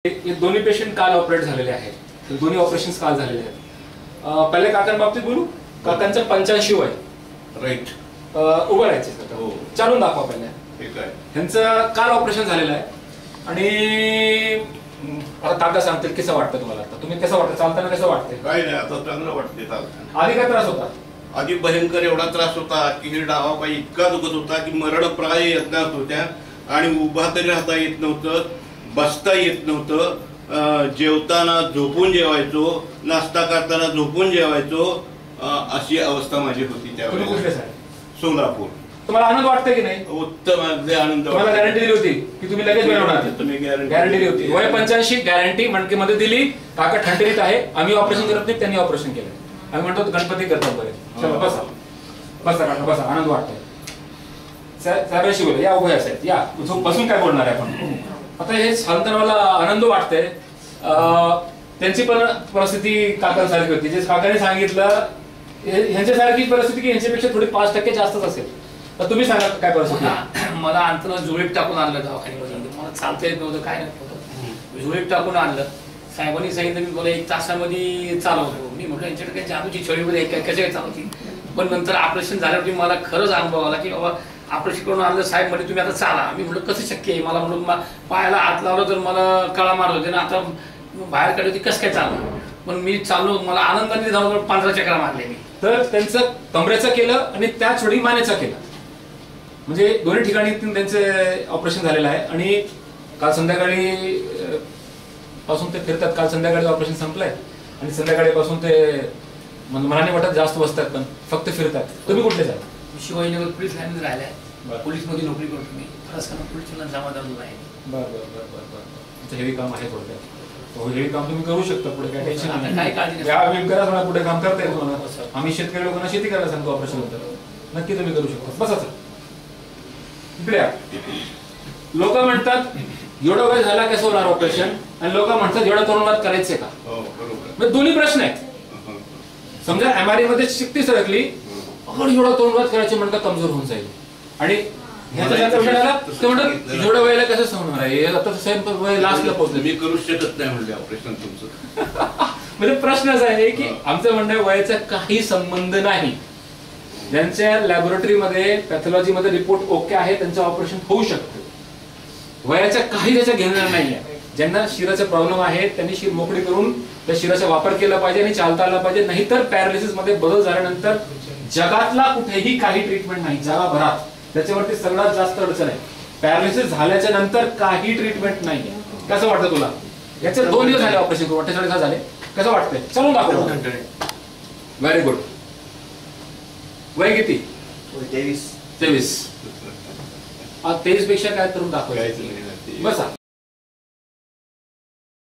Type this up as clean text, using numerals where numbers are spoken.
हे दोन्ही पेशंट काल ऑपरेट झालेले आहेत. दोन्ही ऑपरेशन्स काल झालेले आहेत. पहिले काकांबाबतीत बोलू. काकांचं 85 वय. राईट. उभं राहायचे हो. चालून दाखवा पहिले. ठीक आहे. ह्यांचं काल ऑपरेशन झालेलं आहे आणि आता काका सांगतील कसं वाटतं तुम्हाला. आता तुम्ही कसं वाटतं, चालताना कसं वाटतंय? काय नाही, आता चांगलं वाटते चालताना. आधी काय त्रास होता? आधी भयंकर एवढा त्रास होता की हे डावा पाय इतका दुखत होता की मरणप्राय यत्नात होत्या आणि उभा तरी राहता येत नव्हतं, बसता येत नव्हतं, जेवताना झोपून जेवायचो, नाश्ता करताना झोपून जेवायचो, अशी अवस्था माझी होती त्यावेळेस. सोलापूर. तुम्हाला आनंद वाटतंय की नाही? उत्तम, अगदी आनंद. तुम्हाला गॅरंटी दिली होती की तुम्ही लगेच बरं होणार? तुम्ही गॅरंटी दिली होती. वय 85, गॅरंटी मणकेमध्ये दिली. काका ठणठणीत आहे. आम्ही ऑपरेशन करत नाही, त्यांनी ऑपरेशन केलं. आम्ही म्हणतो गणपती करतात बरे. चला बसा बसा काका बसा. आनंद वाटतोय. साहेबांशी बोला. या उभे असायत. या बसून काय बोलणार आहे आपण. आता हे सांगताना मला आनंद वाटतंय. त्यांची पण परिस्थिती काकांसारखी होती. जे काकाने सांगितलं ह्यांच्यासारखी परिस्थिती की यांच्यापेक्षा थोडी 5% जास्तच असेल. तर तुम्ही सांगा काय परिस्थिती. मला अंतरात जुळीप टाकून आणलं दवाखान्यामध्ये. मला चालता येत नव्हतं, काय नव्हतं. जुळीप टाकून आणलं. साहेबांनी सांगितलं मी बोला 1 तासामध्ये चालवतो. मी म्हटलं यांच्याकडे काही जादूची छळीमध्ये कशा काय चालवती. पण नंतर ऑपरेशन झाल्यावरती मला खरंच अनुभव आला की बाबा ऑपरेशन करून आणलं. साहेब म्हणजे तुम्ही आता चाला. मी म्हटलं कसं शक्य आहे. मला म्हणून पायाला हात लावलं तर मला कळा मारत होते ना. आता बाहेर काढली होती कसं काय चाललं. पण मी चाललो. मला आनंदाने जाऊन 15 चक्रा मारले मी. तर त्यांचं कमरेचं केलं आणि त्याच वेळी मानेचं केलं. म्हणजे दोन्ही ठिकाणी त्यांचे ऑपरेशन झालेलं आहे. आणि काल संध्याकाळी पासून ते फिरतात. काल संध्याकाळी ऑपरेशन संपलंय आणि संध्याकाळी पासून ते मनाने वाटत जास्त बसतात पण फक्त फिरतात. तुम्ही कुठले जाता? शिवाजीनगर पोलीस लाईनमध्ये राहिलाय. पोलीस मध्ये नोकरी करतो मी. पोलीसला जमादार आहे. बरं. हेवी काम आहे थोडक्यात. हेवी काम तुम्ही करू शकता पुढे. काय टेन्शन काय काळजी नाही. करा पुढे काम करता येईल तुम्हाला. आम्ही शेतकरी लोकांना शेती करायला सांगतो ऑपरेशन नंतर. नक्की तुम्ही करू शकता. बसा इकडे. लोक म्हणतात एवढा वेळ झाला कसं होणार ऑपरेशन, आणि लोक म्हणतात एवढ्या तरुणात करायचे का. म्हणजे दोन्ही प्रश्न आहेत. समजा एमआरआय मध्ये शक्ती सरकली आपण एवढा तरुणात करायचे म्हणतात कमजोर होऊन जाईल. आणि एवढ्या वेळेला कसं सहणार आहे. आता वय लास्टला पोहोचलं. मी करू शकत नाही म्हणजे ऑपरेशन तुमचं. म्हणजे प्रश्न असा आहे की आमचं म्हणणं आहे वयाचा काही संबंध नाही. ज्यांच्या लॅबोरेटरीमध्ये पॅथॉलॉजीमध्ये रिपोर्ट ओके आहे त्यांचं ऑपरेशन होऊ शकतं. वयाच्या काही त्याच्या घेणार नाहीये. ज्यांना शिराचा प्रॉब्लेम आहे त्यांनी शिर मोकळी करून त्या शिराचा वापर केला पाहिजे आणि चालता आला पाहिजे. नाहीतर पॅरालिसिस मध्ये बदल झाल्यानंतर जगातला कुठेही काही ट्रीटमेंट नाही जगाभरात. त्याच्यावरती सगळ्यात जास्त अडचण आहे. पॅरालिसिस झाल्याच्या नंतर काही ट्रीटमेंट नाहीये. कसं वाटतं तुला? याचे 2 दिवस झाले ऑपरेशन करून. 48 तास झाले. कसं वाटतंय? चलून दाखव. Very good. वय किती? 23. 23 पेक्षा काय करून दाखवायचं. बसा.